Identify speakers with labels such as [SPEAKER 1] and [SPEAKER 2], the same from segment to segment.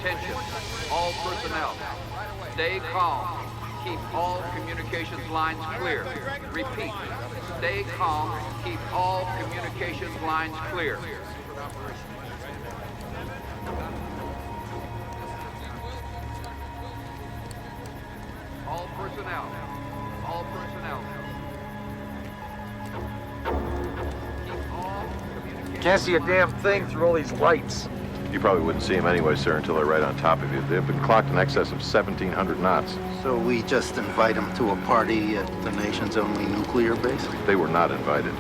[SPEAKER 1] Attention, all personnel. Stay calm. Keep all communications lines clear. Repeat. Stay calm. Keep all communications lines clear. All personnel. All personnel. Keep all communications.
[SPEAKER 2] Can't see a damn thing through all these lights.
[SPEAKER 3] You probably wouldn't see them anyway, sir, until they're right on top of you. They've been clocked in excess of 1,700 knots.
[SPEAKER 4] So we just invite them to a party at the nation's only nuclear base?
[SPEAKER 3] They were not invited.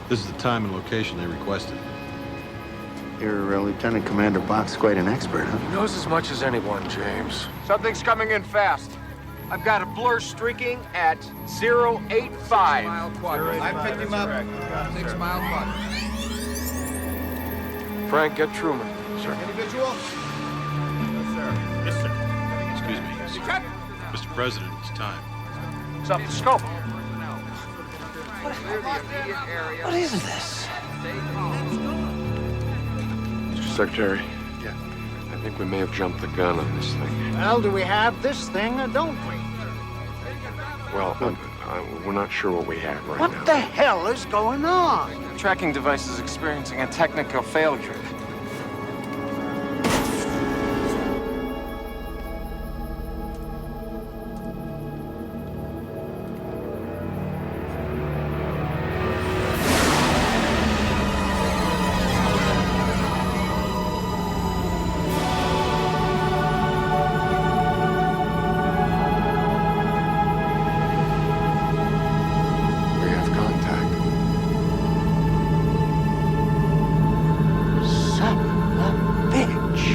[SPEAKER 5] This is the time and location they requested.
[SPEAKER 4] Your Lieutenant Commander Bach's quite an expert, huh?
[SPEAKER 2] He knows as much as anyone, James.
[SPEAKER 6] Something's coming in fast. I've got a blur streaking at 085.
[SPEAKER 1] Mile quadrant.
[SPEAKER 6] I picked him up.
[SPEAKER 1] 6 mile quadrant.
[SPEAKER 2] Frank, get Truman. Sir.
[SPEAKER 6] Any visual?
[SPEAKER 5] Yes, sir. Excuse me. Mr. President, it's time.
[SPEAKER 6] What's up the scope?
[SPEAKER 1] Clear the immediate area.
[SPEAKER 7] What is this?
[SPEAKER 1] Stay calm.
[SPEAKER 2] Mr. Secretary. Yeah. I think we may have jumped the gun on this thing.
[SPEAKER 4] Well, do we have this thing or don't we?
[SPEAKER 2] Well, we're not sure what we have right now.
[SPEAKER 4] What the hell is going on?
[SPEAKER 6] The tracking device is experiencing a technical failure.
[SPEAKER 2] We have contact.
[SPEAKER 4] Son of a bitch.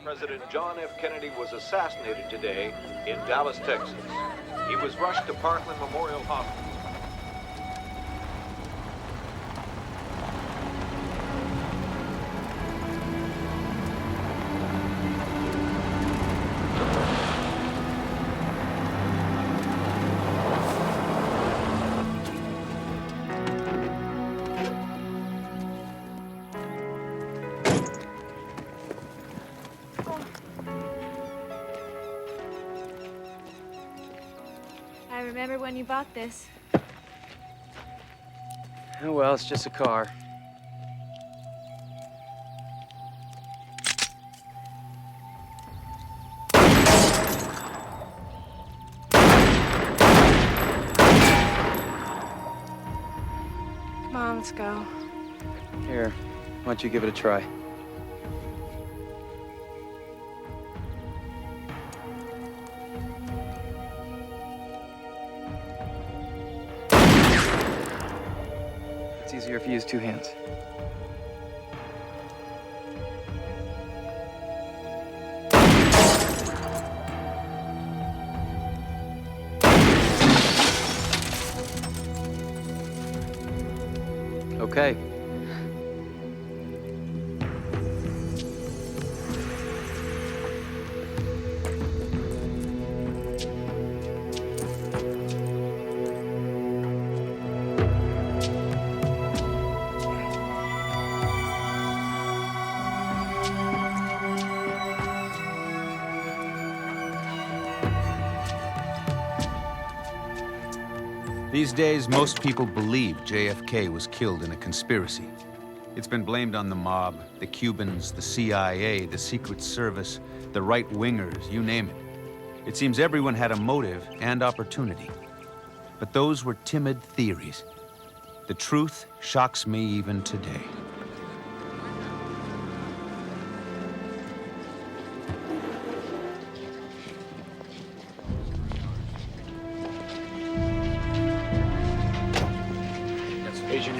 [SPEAKER 8] President John F. Kennedy was assassinated today in Dallas, Texas. He was rushed to Parkland Memorial Hospital.
[SPEAKER 9] I remember when you bought this.
[SPEAKER 6] Oh, well, it's just a car.
[SPEAKER 9] Come on, let's go.
[SPEAKER 6] Here, why don't you give it a try? It's easier if you use two hands. Okay.
[SPEAKER 7] These days, most people believe JFK was killed in a conspiracy. It's been blamed on the mob, the Cubans, the CIA, the Secret Service, the right-wingers, you name it. It seems everyone had a motive and opportunity. But those were timid theories. The truth shocks me even today.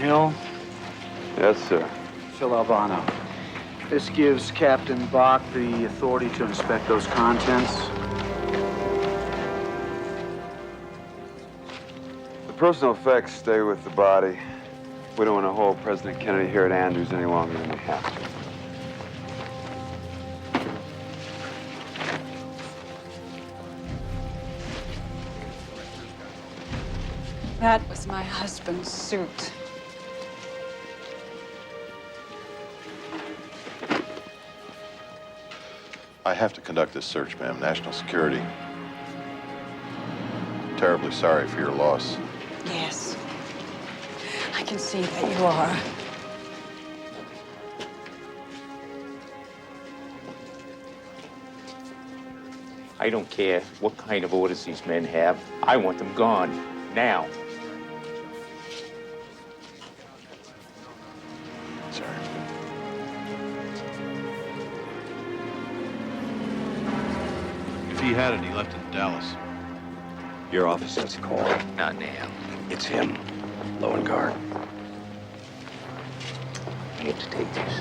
[SPEAKER 4] Hill.
[SPEAKER 2] Yes, sir.
[SPEAKER 4] Phil Albano. This gives Captain Bach the authority to inspect those contents.
[SPEAKER 2] The personal effects stay with the body. We don't want to hold President Kennedy here at Andrews any longer than we have to.
[SPEAKER 10] That was my husband's suit.
[SPEAKER 3] I have to conduct this search, ma'am. National security. Terribly sorry for your loss.
[SPEAKER 10] Yes. I can see that you are.
[SPEAKER 11] I don't care what kind of orders these men have. I want them gone. Now.
[SPEAKER 3] Sorry.
[SPEAKER 5] If he had it, he left it in Dallas.
[SPEAKER 11] Your officer's call. Not now. It's him.
[SPEAKER 4] Lowengarde.
[SPEAKER 11] I have to take this.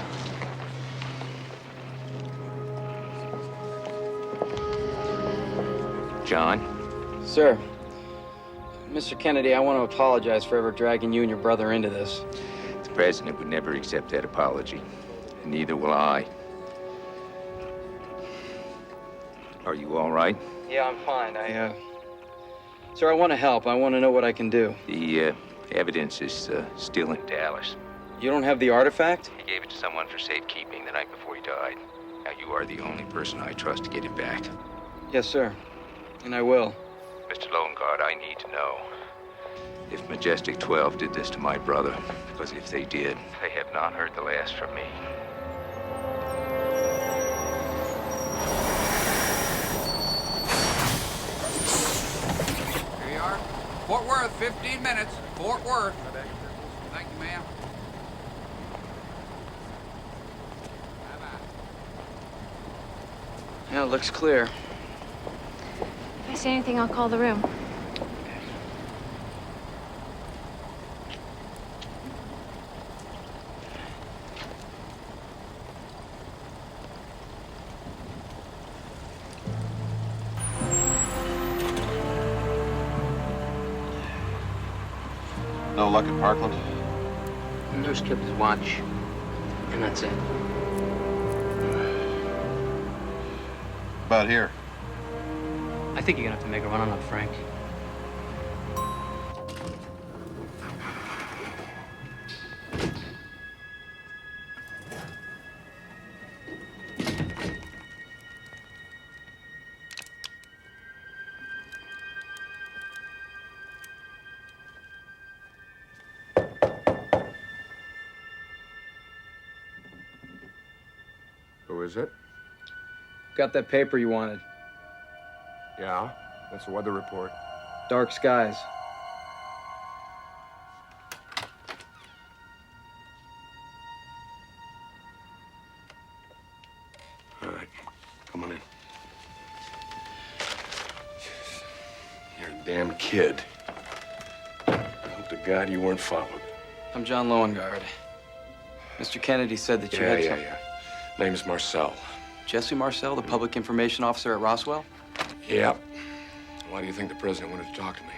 [SPEAKER 11] John?
[SPEAKER 12] Sir, Mr. Kennedy, I want to apologize for ever dragging you and your brother into this.
[SPEAKER 11] The president would never accept that apology, and neither will I. Are you all right?
[SPEAKER 12] Yeah, I'm fine. Sir, I want to help. I want to know what I can do.
[SPEAKER 11] The evidence is still in Dallas.
[SPEAKER 12] You don't have the artifact?
[SPEAKER 11] He gave it to someone for safekeeping the night before he died. Now, you are the only person I trust to get it back.
[SPEAKER 12] Yes, sir. And I will.
[SPEAKER 11] Mr. Lowengarde, I need to know if Majestic 12 did this to my brother. Because if they did, they have not heard the last from me.
[SPEAKER 1] Here you are. Fort Worth, 15 minutes. Fort Worth. Thank you, ma'am.
[SPEAKER 12] Yeah, it looks clear.
[SPEAKER 9] If I see anything, I'll call the room.
[SPEAKER 3] No luck at Parkland?
[SPEAKER 4] Just kept his watch. And that's it.
[SPEAKER 3] About here.
[SPEAKER 12] I think you're gonna have to make a run on that, Frank.
[SPEAKER 6] Who is it?
[SPEAKER 12] Got that paper you wanted.
[SPEAKER 6] Yeah? What's the weather report?
[SPEAKER 12] Dark skies.
[SPEAKER 6] All right. Come on in. You're a damn kid. I hope to God you weren't followed.
[SPEAKER 12] I'm John Lowengarde. Mr. Kennedy said that you had some...
[SPEAKER 6] Yeah. Name's Marcel.
[SPEAKER 12] Jesse Marcel, the public information officer at Roswell?
[SPEAKER 6] Yeah. Why do you think the president wanted to talk to me?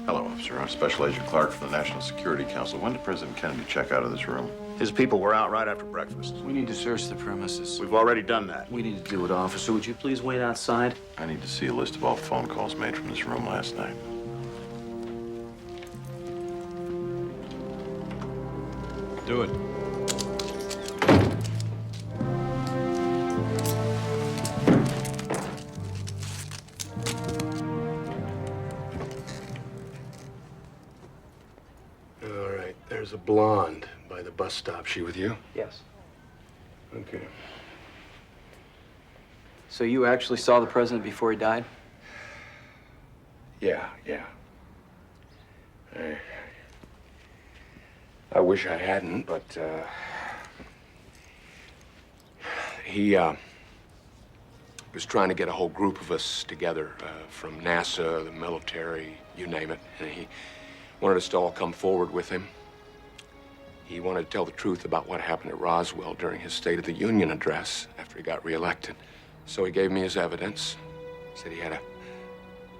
[SPEAKER 3] Hello, officer. I'm Special Agent Clark from the National Security Council. When did President Kennedy check out of this room?
[SPEAKER 13] His people were out right after breakfast.
[SPEAKER 4] We need to search the premises.
[SPEAKER 13] We've already done that.
[SPEAKER 4] We need to do it, officer. Would you please wait outside?
[SPEAKER 3] I need to see a list of all phone calls made from this room last night.
[SPEAKER 5] Do it.
[SPEAKER 6] All right. There's a blonde by the bus stop. She with you?
[SPEAKER 12] Yes.
[SPEAKER 6] Okay.
[SPEAKER 12] So you actually saw the president before he died?
[SPEAKER 6] Yeah. I wish I hadn't, but, he
[SPEAKER 14] was trying to get a whole group of us together, from NASA, the military, you name it. And he wanted us to all come forward with him. He wanted to tell the truth about what happened at Roswell during his State of the Union address after he got reelected. So he gave me his evidence. Said he had a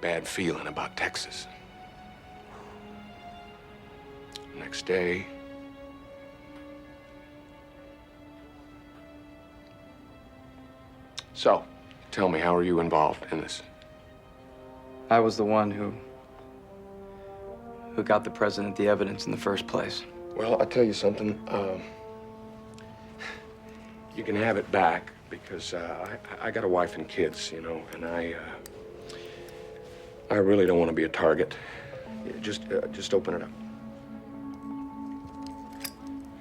[SPEAKER 14] bad feeling about Texas. Next day, so, tell me, how are you involved in this?
[SPEAKER 12] I was the one who got the president the evidence in the first place.
[SPEAKER 14] Well, I'll tell you something. You can have it back because I got a wife and kids, you know, and I really don't want to be a target. Just open it up.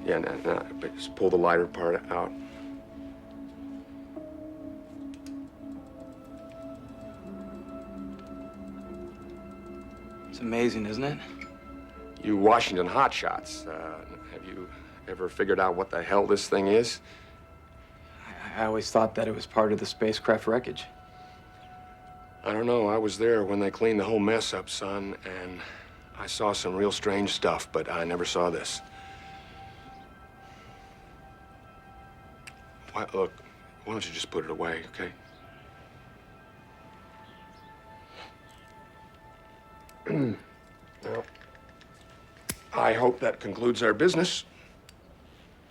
[SPEAKER 14] Yeah, no, but just pull the lighter part out.
[SPEAKER 12] It's amazing, isn't it?
[SPEAKER 14] You Washington hotshots, have you ever figured out what the hell this thing is?
[SPEAKER 12] I always thought that it was part of the spacecraft wreckage.
[SPEAKER 14] I don't know. I was there when they cleaned the whole mess up, son, and I saw some real strange stuff, but I never saw this. Look, why don't you just put it away, okay? Well, I hope that concludes our business.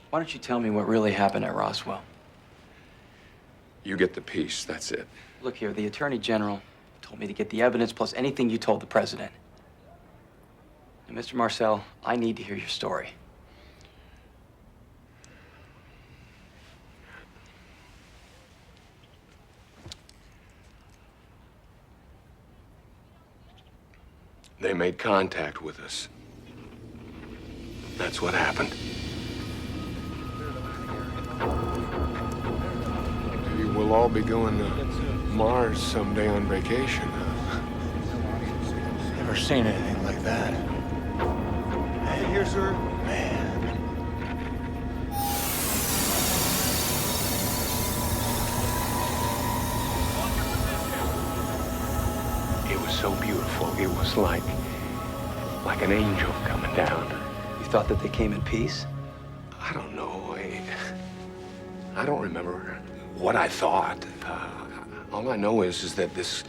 [SPEAKER 12] Why don't you tell me what really happened at Roswell?
[SPEAKER 14] You get the piece, that's it.
[SPEAKER 12] Look here, the Attorney General told me to get the evidence plus anything you told the president. And Mr. Marcel, I need to hear your story.
[SPEAKER 14] They made contact with us. That's what happened. Maybe we'll all be going to Mars someday on vacation.
[SPEAKER 15] Never seen anything like that.
[SPEAKER 6] Hey, here, sir.
[SPEAKER 14] It was so beautiful. It was like an angel coming down.
[SPEAKER 12] You thought that they came in peace?
[SPEAKER 14] I don't know. I don't remember what I thought. All I know is that this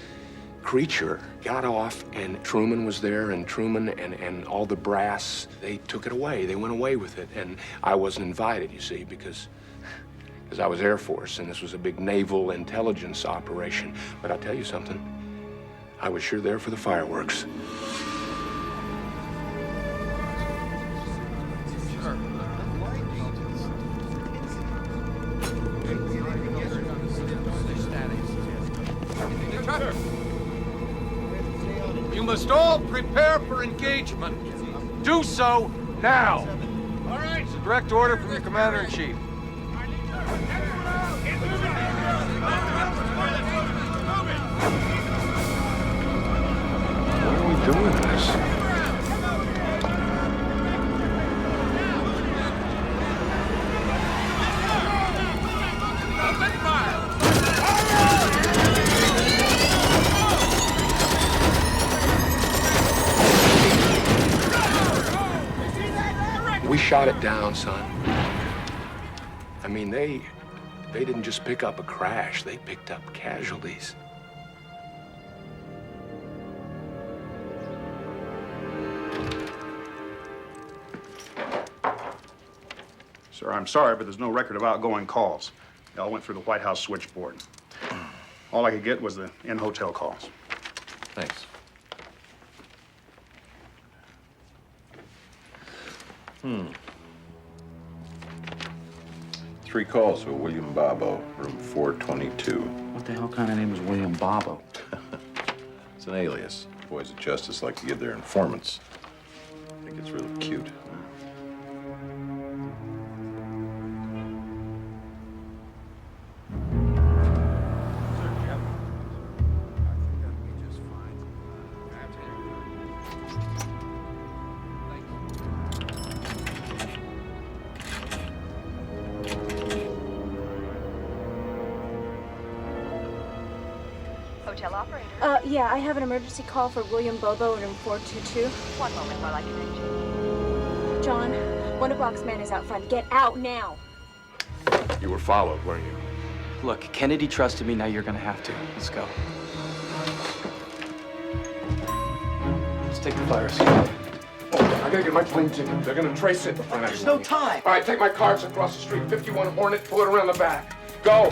[SPEAKER 14] creature got off, and Truman was there, and Truman and all the brass, they took it away. They went away with it, and I wasn't invited, you see, because I was Air Force, and this was a big naval intelligence operation. But I'll tell you something. I was sure there for the fireworks.
[SPEAKER 6] You must all prepare for engagement. Do so now. All right. It's a direct order from the Commander-in-Chief.
[SPEAKER 14] Why are we doing this? We shot it down, son. I mean, they didn't just pick up a crash, they picked up casualties.
[SPEAKER 13] Sir, I'm sorry, but there's no record of outgoing calls. They all went through the White House switchboard. All I could get was the in-hotel calls.
[SPEAKER 3] Thanks. Three calls for William Bobo, room 422.
[SPEAKER 15] What the hell kind of name is William Bobo?
[SPEAKER 3] It's an alias. Boys of justice like to give their informants. I think it's really cute.
[SPEAKER 16] Hotel operator.
[SPEAKER 9] Yeah, I have an emergency call for William Bobo, room 422.
[SPEAKER 16] One moment while I connect you.
[SPEAKER 9] John, one of Bach's men is out front. Get out now.
[SPEAKER 14] You were followed, weren't you?
[SPEAKER 12] Look, Kennedy trusted me, now you're gonna have to. Let's go. Let's take the fire escape.
[SPEAKER 14] Oh, I gotta get my plane ticket. They're gonna trace it.
[SPEAKER 12] There's no time.
[SPEAKER 14] All right, take my cars across the street. 51 Hornet, pull it around the back. Go!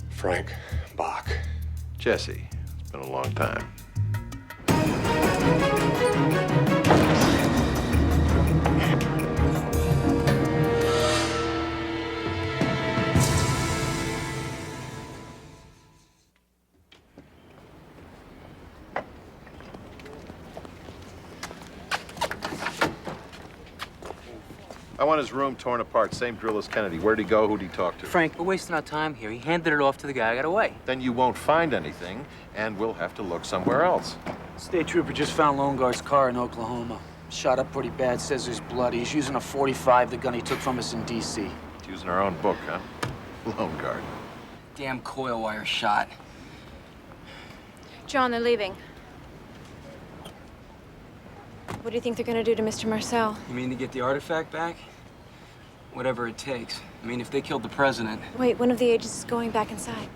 [SPEAKER 14] Frank Bach.
[SPEAKER 3] Jesse, it's been a long time. I want his room torn apart. Same drill as Kennedy. Where'd he go? Who'd he talk to?
[SPEAKER 12] Frank, we're wasting our time here. He handed it off to the guy who got away.
[SPEAKER 3] Then you won't find anything, and we'll have to look somewhere else.
[SPEAKER 15] State trooper just found Loneguard's car in Oklahoma. Shot up pretty bad, says there's blood. He's using a .45, the gun he took from us in D.C.
[SPEAKER 3] He's using our own book, huh? Lone Guard.
[SPEAKER 12] Damn coil wire shot.
[SPEAKER 9] John, they're leaving. What do you think they're gonna do to Mr. Marcel?
[SPEAKER 12] You mean to get the artifact back? Whatever it takes. I mean, if they killed the president...
[SPEAKER 9] Wait, one of the agents is going back inside.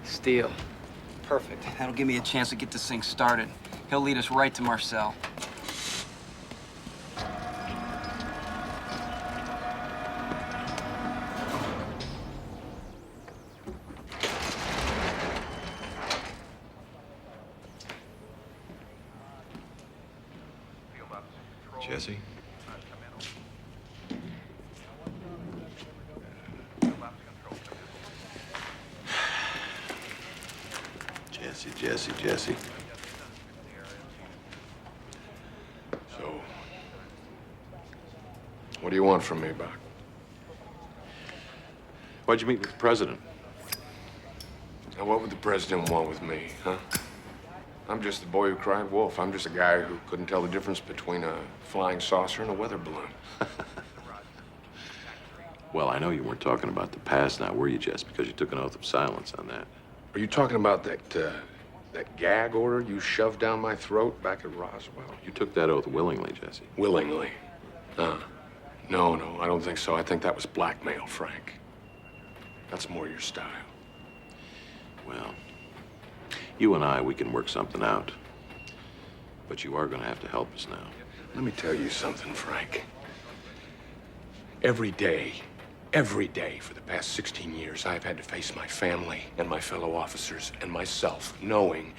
[SPEAKER 12] Steele. Perfect. That'll give me a chance to get this thing started. He'll lead us right to Marcel.
[SPEAKER 3] Jesse? Jesse.
[SPEAKER 14] So, what do you want from me, Bach?
[SPEAKER 3] Why'd you meet with the president?
[SPEAKER 14] Now, what would the president want with me, huh? I'm just the boy who cried wolf. I'm just a guy who couldn't tell the difference between a flying saucer and a weather balloon.
[SPEAKER 3] Well, I know you weren't talking about the past now, were you, Jess? Because you took an oath of silence on that.
[SPEAKER 14] Are you talking about that gag order you shoved down my throat back at Roswell?
[SPEAKER 3] You took that oath willingly, Jesse.
[SPEAKER 14] Willingly? No, I don't think so. I think that was blackmail, Frank. That's more your style.
[SPEAKER 3] Well, you and I, we can work something out. But you are going to have to help us now.
[SPEAKER 14] Let me tell you something, Frank. Every day for the past 16 years, I've had to face my family and my fellow officers and myself, knowing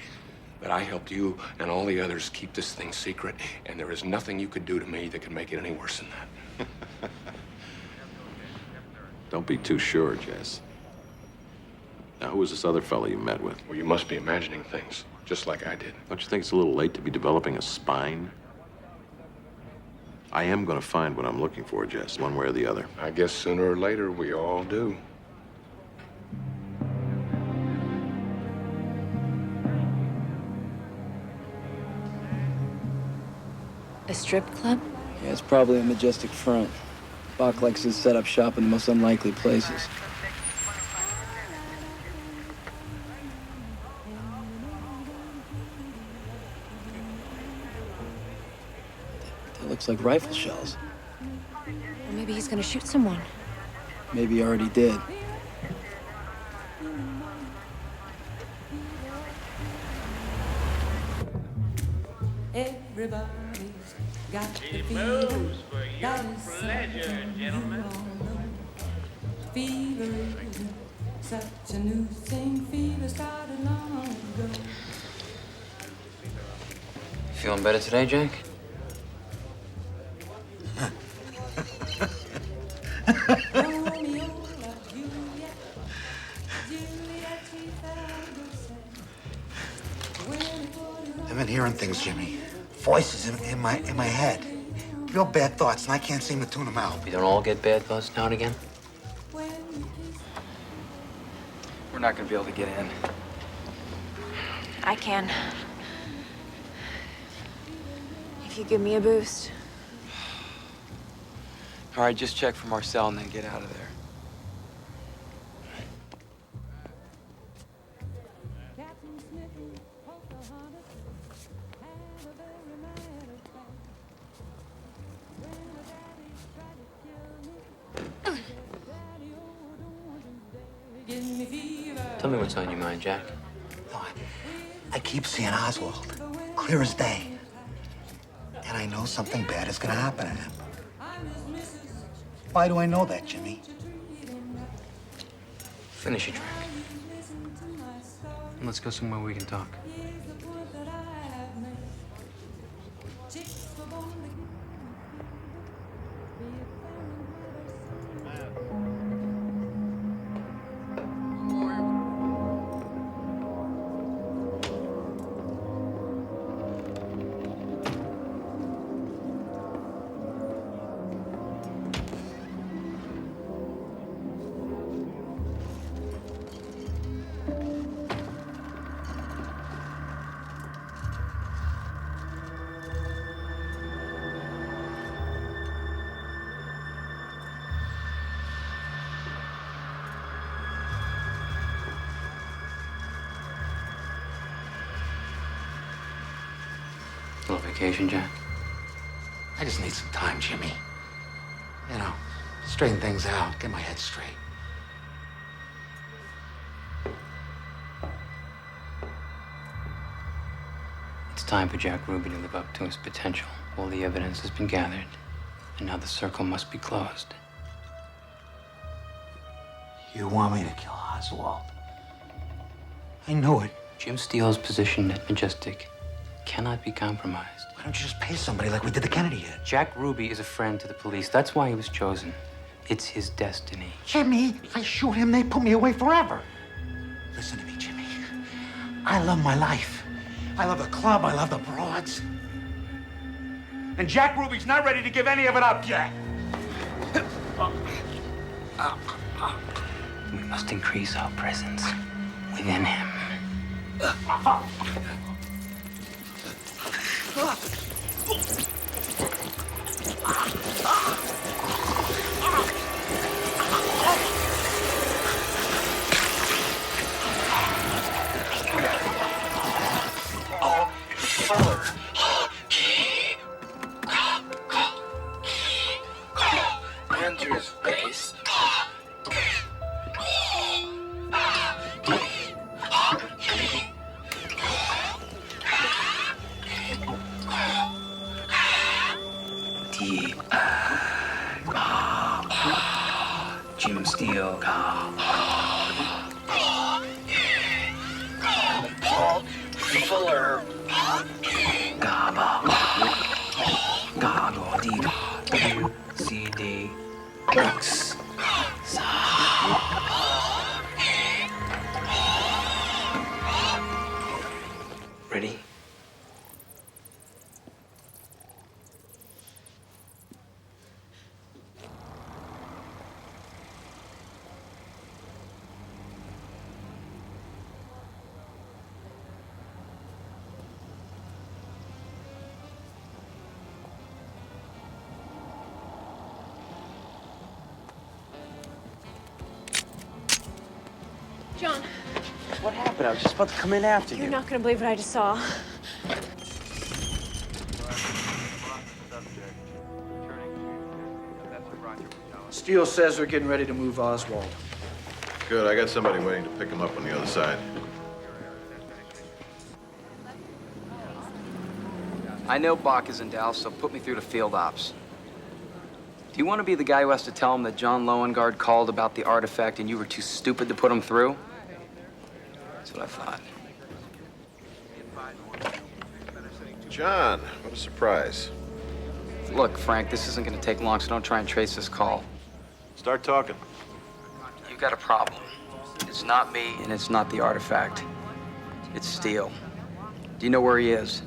[SPEAKER 14] that I helped you and all the others keep this thing secret, and there is nothing you could do to me that could make it any worse than that.
[SPEAKER 3] Don't be too sure, Jess. Now, who was this other fellow you met with?
[SPEAKER 14] Well, you must be imagining things, just like I did.
[SPEAKER 3] Don't you think it's a little late to be developing a spine? I am going to find what I'm looking for, Jess, one way or the other.
[SPEAKER 14] I guess sooner or later we all do.
[SPEAKER 9] A strip club?
[SPEAKER 15] Yeah, it's probably a Majestic front. Bach likes to set up shop in the most unlikely places. That looks like rifle shells.
[SPEAKER 9] Or maybe he's gonna shoot someone.
[SPEAKER 15] Maybe he already did.
[SPEAKER 17] Everybody's got the fever. That is something you all know. Fever isn't such a new thing. Fever started long ago.
[SPEAKER 12] Feeling better today, Jake?
[SPEAKER 18] I've been hearing things, Jimmy. Voices in my head. Real bad thoughts, and I can't seem to tune them out.
[SPEAKER 12] We don't all get bad thoughts now and again? We're not gonna be able to get in.
[SPEAKER 9] I can. If if you give me a boost.
[SPEAKER 12] All right, just check for Marcel and then get out of there. Tell me what's on your mind, Jack.
[SPEAKER 18] No, I keep seeing Oswald, clear as day. And I know something bad is gonna happen to him. Why do I know that, Jimmy?
[SPEAKER 12] Finish your drink. And let's go somewhere we can talk. Little vacation, Jack?
[SPEAKER 18] I just need some time, Jimmy. You know, straighten things out, get my head straight.
[SPEAKER 12] It's time for Jack Ruby to live up to his potential. All the evidence has been gathered, and now the circle must be closed.
[SPEAKER 18] You want me to kill Oswald? I knew it.
[SPEAKER 12] Jim Steele's position at Majestic cannot be compromised.
[SPEAKER 18] Why don't you just pay somebody like we did the Kennedy hit?
[SPEAKER 12] Jack Ruby is a friend to the police. That's why he was chosen. It's his destiny.
[SPEAKER 18] Jimmy, if I shoot him, they put me away forever. Listen to me, Jimmy. I love my life. I love the club. I love the broads. And Jack Ruby's not ready to give any of it up yet.
[SPEAKER 12] We must increase our presence within him.
[SPEAKER 15] Andrew's face.
[SPEAKER 12] Jim Steele.
[SPEAKER 15] Fuller.
[SPEAKER 12] Gaba. Gago. D. C. D. X. Ready?
[SPEAKER 9] John,
[SPEAKER 15] What happened? I was just about to come in after you.
[SPEAKER 9] you're not gonna believe what I just saw.
[SPEAKER 4] Steele says they're getting ready to move Oswald.
[SPEAKER 3] Good, I got somebody waiting to pick him up on the other side.
[SPEAKER 12] I know Bach is in Dallas, so put me through to field ops. Do you want to be the guy who has to tell him that John Loengard called about the artifact and you were too stupid to put him through? That's what I thought.
[SPEAKER 3] John, what a surprise.
[SPEAKER 12] Look, Frank, this isn't going to take long, so don't try and trace this call.
[SPEAKER 3] Start talking.
[SPEAKER 12] You've got a problem. It's not me, and it's not the artifact. It's Steele. Do you know where he is?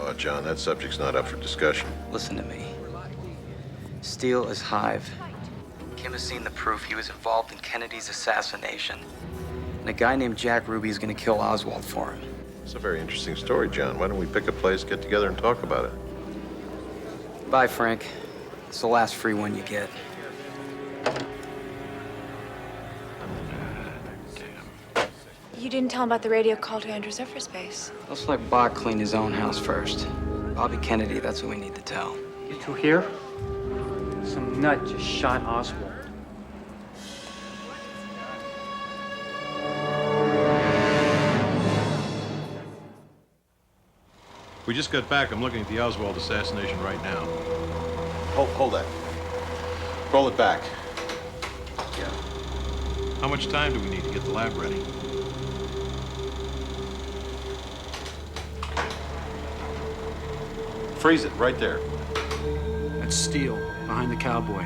[SPEAKER 3] Oh, John, that subject's not up for discussion.
[SPEAKER 12] Listen to me. Steele is Hive. Kim has seen the proof he was involved in Kennedy's assassination. And a guy named Jack Ruby is going to kill Oswald for him.
[SPEAKER 3] It's a very interesting story, John. Why don't we pick a place, get together, and talk about it?
[SPEAKER 12] Bye, Frank. It's the last free one you get.
[SPEAKER 9] You didn't tell him about the radio call to Andrews Air Force Base.
[SPEAKER 12] Looks like Bach cleaned his own house first. Bobby Kennedy, that's what we need to tell.
[SPEAKER 4] You two here? Some nut just shot Oswald.
[SPEAKER 5] We just got back. I'm looking at the Oswald assassination right now.
[SPEAKER 3] Hold that. Roll it back.
[SPEAKER 5] How much time do we need to get the lab ready?
[SPEAKER 3] Freeze it right there.
[SPEAKER 15] That's Steele, behind the cowboy.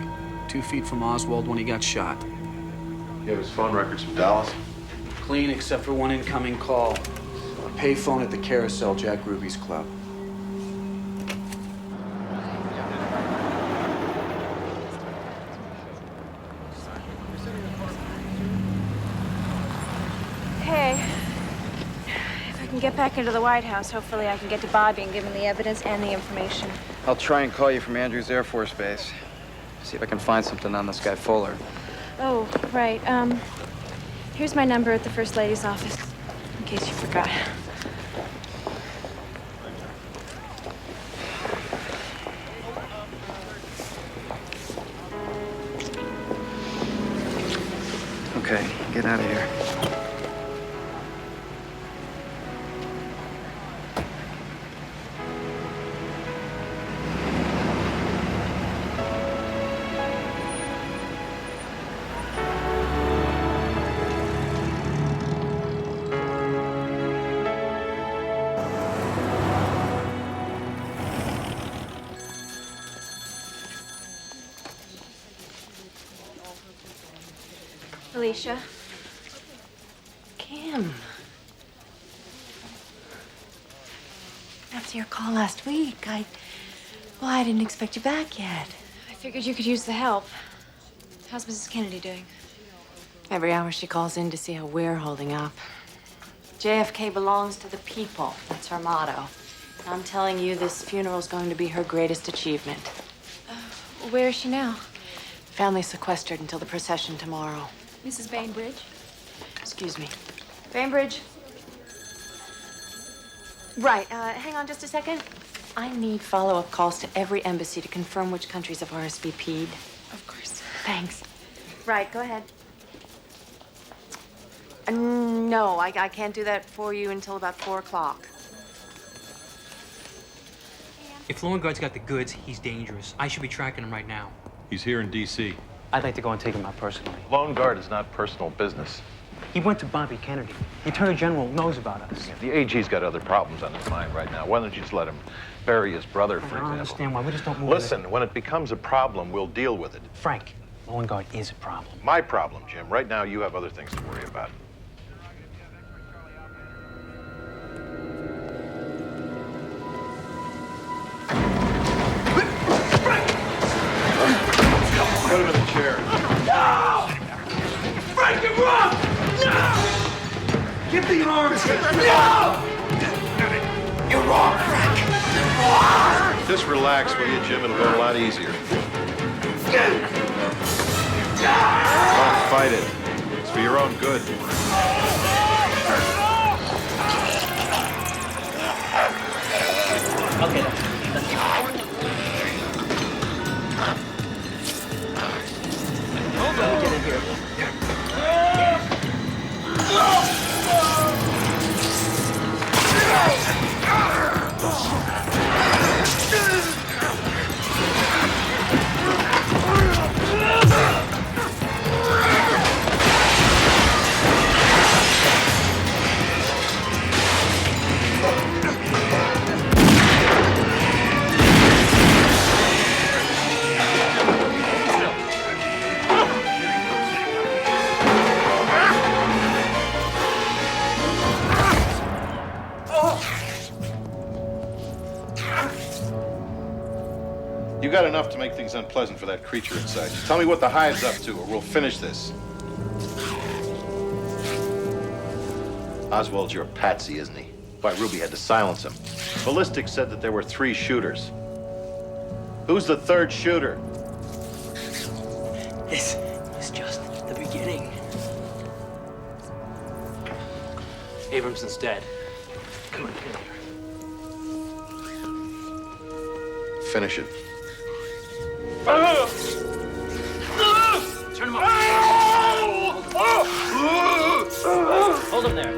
[SPEAKER 15] 2 feet from Oswald when he got shot.
[SPEAKER 3] You have his phone records from Dallas?
[SPEAKER 15] Clean except for one incoming call. A payphone at the Carousel, Jack Ruby's club.
[SPEAKER 9] Hey, if I can get back into the White House, hopefully I can get to Bobby and give him the evidence and the information.
[SPEAKER 12] I'll try and call you from Andrews Air Force Base. See if I can find something on this guy Fuller.
[SPEAKER 9] Oh, right. Here's my number at the First Lady's office, in case you forgot.
[SPEAKER 12] Okay, get out of here.
[SPEAKER 9] Alicia.
[SPEAKER 10] Kim. After your call last week, I didn't expect you back yet.
[SPEAKER 9] I figured you could use the help. How's Mrs. Kennedy doing?
[SPEAKER 10] Every hour she calls in to see how we're holding up. JFK belongs to the people. That's her motto. I'm telling you, this funeral's going to be her greatest achievement.
[SPEAKER 9] Where is she now?
[SPEAKER 10] Family sequestered until the procession tomorrow.
[SPEAKER 9] Mrs. Bainbridge?
[SPEAKER 10] Excuse me. Bainbridge? Right, hang on just a second. I need follow-up calls to every embassy to confirm which countries have RSVP'd.
[SPEAKER 9] Of course.
[SPEAKER 10] Thanks. Right, go ahead. No, I can't do that for you until about 4 o'clock.
[SPEAKER 19] If Lowengarde's got the goods, he's dangerous. I should be tracking him right now.
[SPEAKER 5] He's here in D.C.
[SPEAKER 19] I'd like to go and take him out personally.
[SPEAKER 3] Lowengarde is not personal business.
[SPEAKER 19] He went to Bobby Kennedy. The Attorney General knows about us.
[SPEAKER 3] The AG's got other problems on his mind right now. Why don't you just let him bury his brother, for
[SPEAKER 19] I don't
[SPEAKER 3] example?
[SPEAKER 19] understand why. We just don't move
[SPEAKER 3] Listen, when it becomes a problem, we'll deal with it.
[SPEAKER 19] Frank, Lowengarde is a problem.
[SPEAKER 3] My problem, Jim. Right now, you have other things to worry about. Put him in the chair.
[SPEAKER 18] No! Frank, you're wrong! No! Give the arms! No! You're wrong, Frank!
[SPEAKER 3] Just relax, will you, Jim? It'll go a lot easier. Don't fight it. It's for your own good.
[SPEAKER 19] Okay. Get in here.
[SPEAKER 3] You got enough to make things unpleasant for that creature inside you. Tell me what the hive's up to, or we'll finish this. Oswald's your patsy, isn't he? Why, Ruby had to silence him. Ballistics said that there were 3 shooters.
[SPEAKER 20] Who's the third shooter?
[SPEAKER 15] This is just the beginning. Abramson's dead. Come on, get here.
[SPEAKER 14] Finish it.
[SPEAKER 15] Turn him up. Hold him there.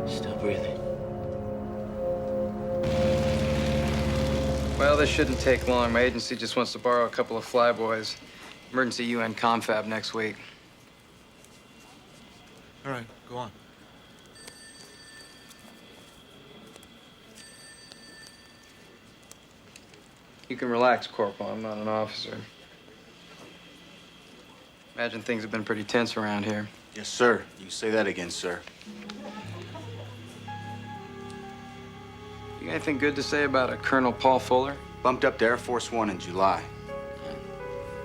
[SPEAKER 12] Still breathing. Well, this shouldn't take long. My agency just wants to borrow a couple of flyboys. Emergency UN confab next week.
[SPEAKER 20] All right, go on.
[SPEAKER 12] You can relax, Corporal. I'm not an officer. Imagine things have been pretty tense around here.
[SPEAKER 18] Yes, sir. You say that again, sir.
[SPEAKER 12] You got anything good to say about a Colonel Paul Fuller?
[SPEAKER 18] Bumped up to Air Force One in July.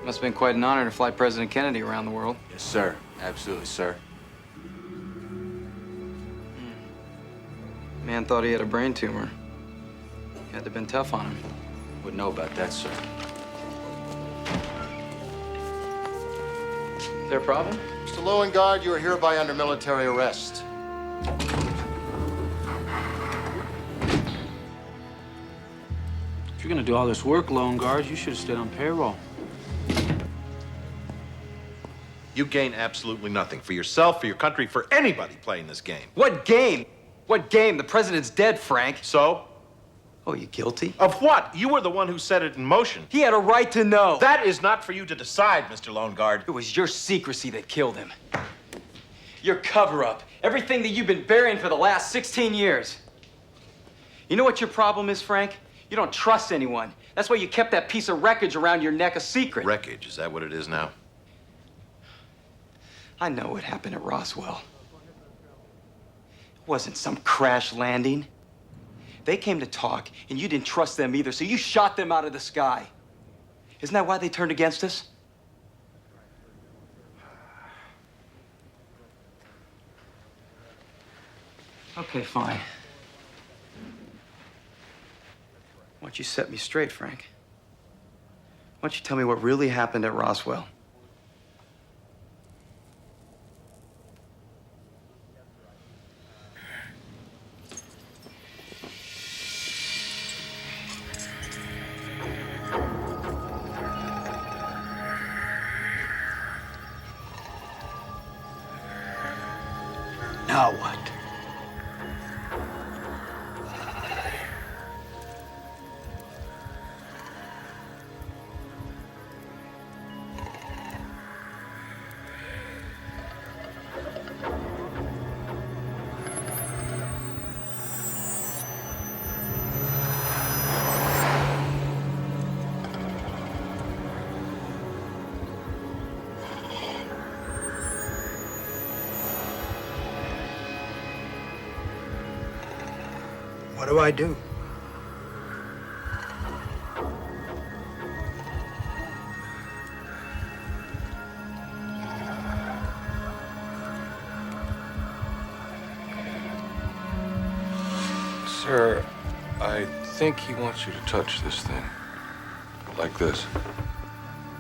[SPEAKER 12] Must have been quite an honor to fly President Kennedy around the world.
[SPEAKER 18] Yes, sir. Absolutely, sir.
[SPEAKER 12] Man thought he had a brain tumor. Had to have been tough on him.
[SPEAKER 18] Wouldn't know about that, sir.
[SPEAKER 12] Is there a problem?
[SPEAKER 20] Mr. Lowengard, you are hereby under military arrest.
[SPEAKER 15] If you're gonna do all this work, Lone Guard, you should have stayed on payroll.
[SPEAKER 20] You gain absolutely nothing for yourself, for your country, for anybody playing this game.
[SPEAKER 12] What game? What game? The president's dead, Frank.
[SPEAKER 20] So?
[SPEAKER 12] Oh, you guilty?
[SPEAKER 20] Of what? You were the one who set it in motion.
[SPEAKER 12] He had a right to know.
[SPEAKER 20] That is not for you to decide, Mr. Lowengard.
[SPEAKER 12] It was your secrecy that killed him. Your cover-up. Everything that you've been burying for the last 16 years. You know what your problem is, Frank? You don't trust anyone. That's why you kept that piece of wreckage around your neck a secret.
[SPEAKER 3] Wreckage, is that what it is now?
[SPEAKER 12] I know what happened at Roswell. It wasn't some crash landing. They came to talk, and you didn't trust them either, so you shot them out of the sky. Isn't that why they turned against us? Okay, fine. Why don't you set me straight, Frank? Why don't you tell me what really happened at Roswell?
[SPEAKER 18] Now what? What do I do?
[SPEAKER 14] Sir, I think he wants you to touch this thing. Like this.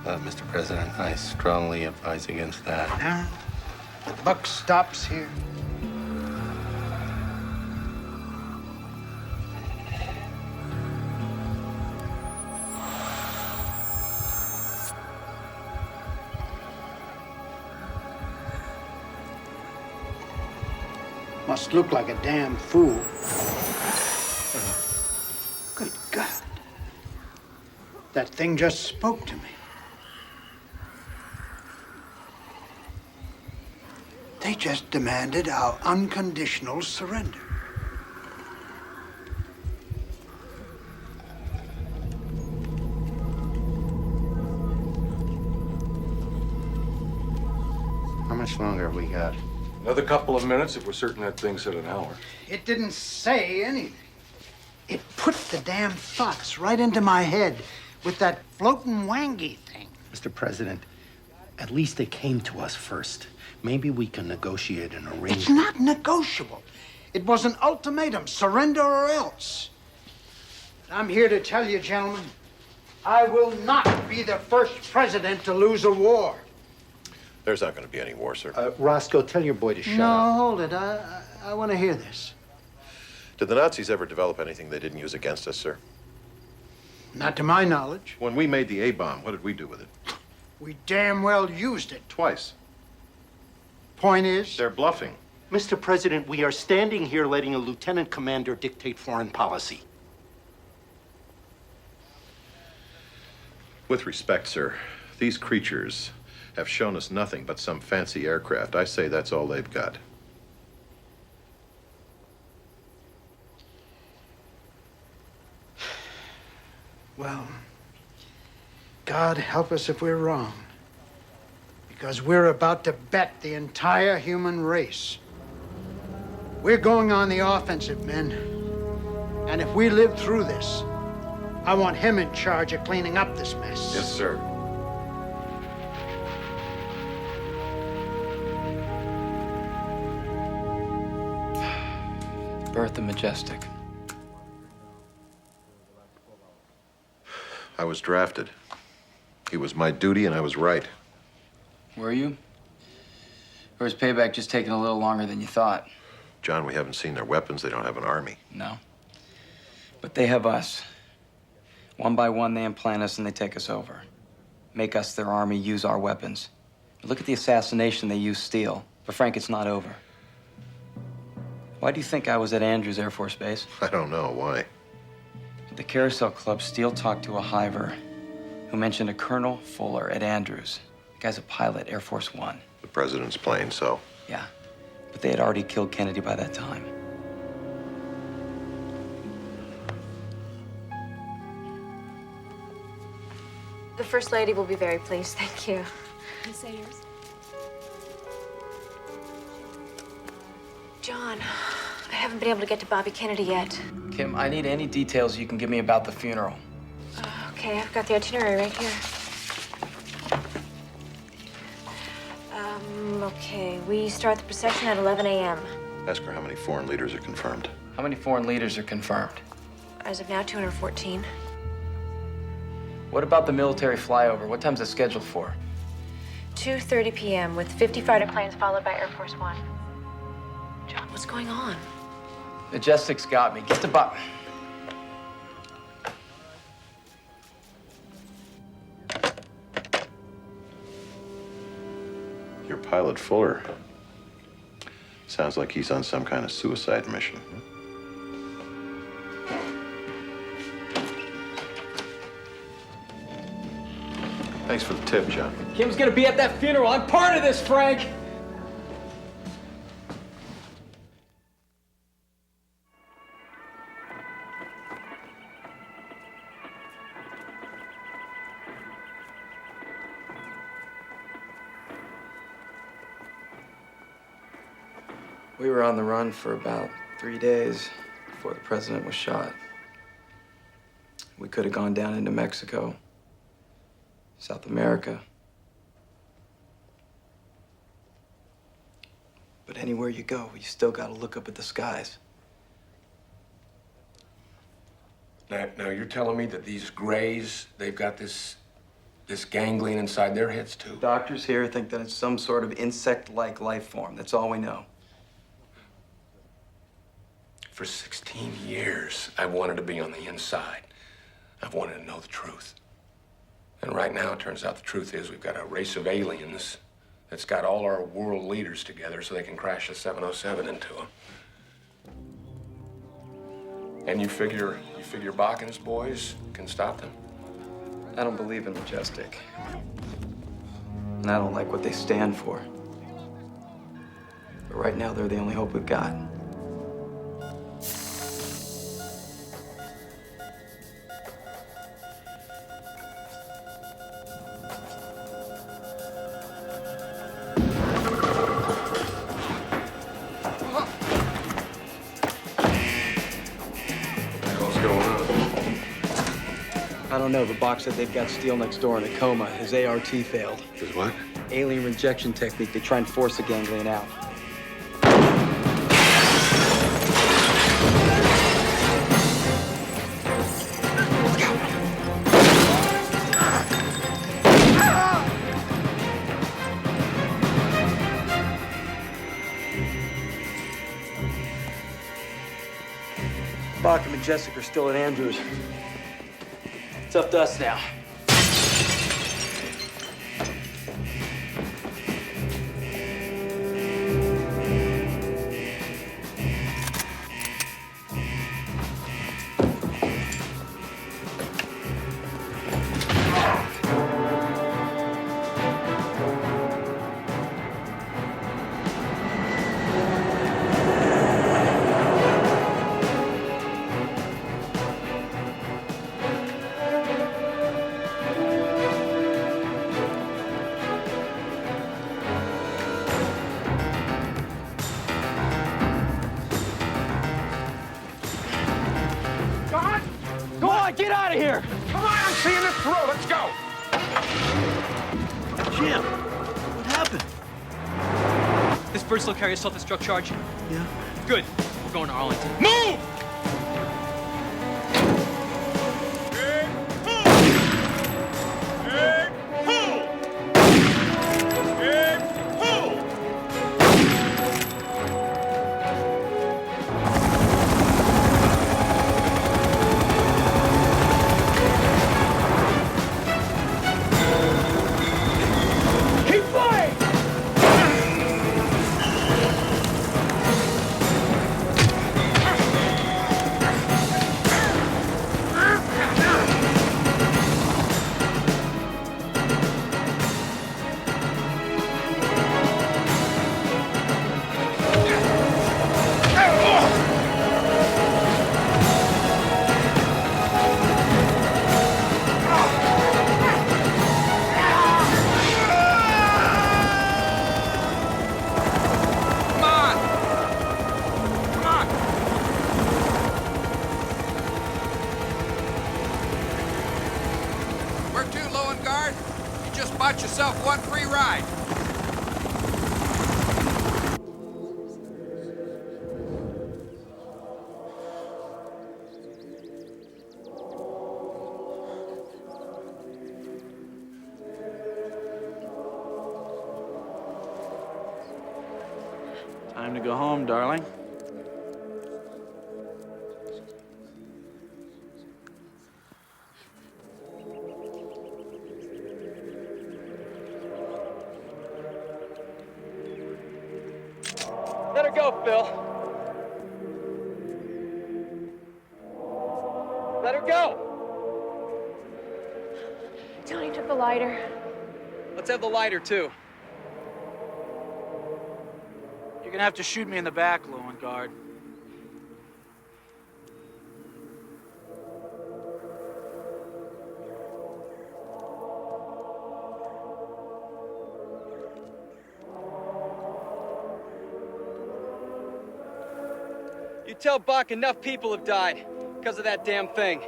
[SPEAKER 21] Mr. President, I strongly advise against that.
[SPEAKER 18] Now, the buck stops here. Must look like a damn fool. Good God. That thing just spoke to me. They just demanded our unconditional surrender.
[SPEAKER 21] How much longer have we got?
[SPEAKER 14] Another couple of minutes if we're certain that thing said an hour.
[SPEAKER 18] It didn't say anything. It put the damn thoughts right into my head with that floating wangy thing.
[SPEAKER 8] Mr. President, at least they came to us first. Maybe we can negotiate an arrangement.
[SPEAKER 18] It's not negotiable. It was an ultimatum, surrender or else. I'm here to tell you, gentlemen, I will not be the first president to lose a war.
[SPEAKER 3] There's not going to be any war, sir.
[SPEAKER 8] Roscoe, tell your boy to shut
[SPEAKER 18] No,
[SPEAKER 8] up.
[SPEAKER 18] hold it. I want to hear this.
[SPEAKER 3] Did the Nazis ever develop anything they didn't use against us, sir?
[SPEAKER 18] Not to my knowledge.
[SPEAKER 3] When we made the A-bomb, what did we do with it?
[SPEAKER 18] We damn well used it.
[SPEAKER 3] Twice.
[SPEAKER 18] Point is?
[SPEAKER 3] They're bluffing.
[SPEAKER 8] Mr. President, we are standing here letting a lieutenant commander dictate foreign policy.
[SPEAKER 3] With respect, sir, these creatures have shown us nothing but some fancy aircraft. I say that's all they've got.
[SPEAKER 18] Well, God help us if we're wrong. Because we're about to bet the entire human race. We're going on the offensive, men. And if we live through this, I want him in charge of cleaning up this mess.
[SPEAKER 3] Yes, sir.
[SPEAKER 12] Bertha Majestic.
[SPEAKER 3] I was drafted. It was my duty, and I was right.
[SPEAKER 12] Were you? Or is payback just taking a little longer than you thought?
[SPEAKER 3] John, we haven't seen their weapons. They don't have an army.
[SPEAKER 12] No. But they have us. One by one, they implant us and they take us over. Make us their army, use our weapons. But look at the assassination they used Steele. But Frank, it's not over. Why do you think I was at Andrews Air Force Base?
[SPEAKER 3] I don't know. Why?
[SPEAKER 12] At the Carousel Club, Steele talked to a hiver who mentioned a Colonel Fuller at Andrews. The guy's a pilot, Air Force One.
[SPEAKER 3] The president's plane, so.
[SPEAKER 12] Yeah, but they had already killed Kennedy by that time.
[SPEAKER 9] The First Lady will be very pleased. Thank you. Can you say yours? John, I haven't been able to get to Bobby Kennedy yet.
[SPEAKER 12] Kim, I need any details you can give me about the funeral.
[SPEAKER 9] Okay, I've got the itinerary right here. Okay, we start the procession at 11 a.m.
[SPEAKER 3] Ask her how many foreign leaders are confirmed.
[SPEAKER 12] How many foreign leaders are confirmed?
[SPEAKER 9] As of now, 214.
[SPEAKER 12] What about the military flyover? What time's it scheduled for?
[SPEAKER 9] 2:30 p.m. with 50 fighter planes followed by Air Force One. John, what's going on?
[SPEAKER 12] Majestic's got me. Get the button.
[SPEAKER 3] Your pilot, Fuller, sounds like he's on some kind of suicide mission. Thanks for the tip, John.
[SPEAKER 12] Kim's gonna be at that funeral. I'm part of this, Frank. We were on the run for about 3 days before the president was shot. We could have gone down into Mexico, South America. But anywhere you go, you still gotta look up at the skies.
[SPEAKER 14] Now you're telling me that these Greys, they've got this ganglion inside their heads, too?
[SPEAKER 12] Doctors here think that it's some sort of insect-like life form. That's all we know.
[SPEAKER 14] For 16 years, I've wanted to be on the inside. I've wanted to know the truth. And right now, it turns out the truth is we've got a race of aliens that's got all our world leaders together so they can crash a 707 into them. And you figure Bakken's boys can stop them?
[SPEAKER 12] I don't believe in Majestic. And I don't like what they stand for. But right now, they're the only hope we've got. I don't know, but Bach said they've got Steele next door in a coma. His ART failed.
[SPEAKER 14] His what?
[SPEAKER 12] Alien rejection technique. They try and force the ganglion out. Bach and Majestic are still at Andrews. It's up to us now.
[SPEAKER 6] Go on, get out of here! Come on, I'm seeing this through. Let's go!
[SPEAKER 15] Jim, what happened?
[SPEAKER 19] This bird still carry a self-destruct charge?
[SPEAKER 15] Yeah.
[SPEAKER 19] Good. We're going to Arlington.
[SPEAKER 6] Move!
[SPEAKER 1] Bought yourself one free ride.
[SPEAKER 15] Time to go home, darling.
[SPEAKER 12] Let her go, Phil. Let her go.
[SPEAKER 9] Tony took the lighter.
[SPEAKER 12] Let's have the lighter, too.
[SPEAKER 15] You're gonna have to shoot me in the back, Lowenguard.
[SPEAKER 12] You tell Bach enough people have died because of that damn thing.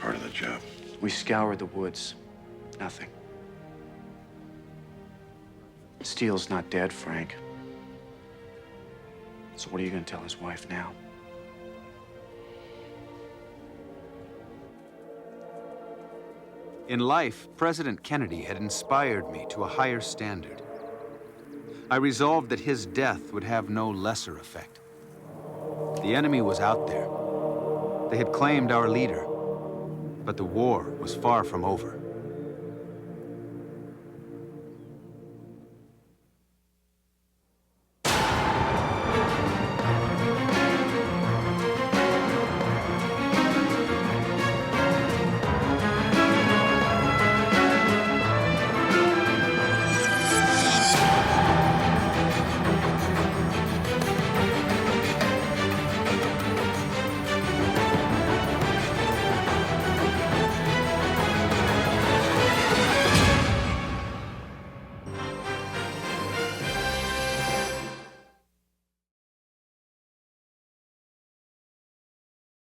[SPEAKER 3] Part of the job.
[SPEAKER 4] We scoured the woods. Nothing. Steele's not dead, Frank. So what are you gonna tell his wife now?
[SPEAKER 7] In life, President Kennedy had inspired me to a higher standard. I resolved that his death would have no lesser effect. The enemy was out there. They had claimed our leader. But the war was far from over.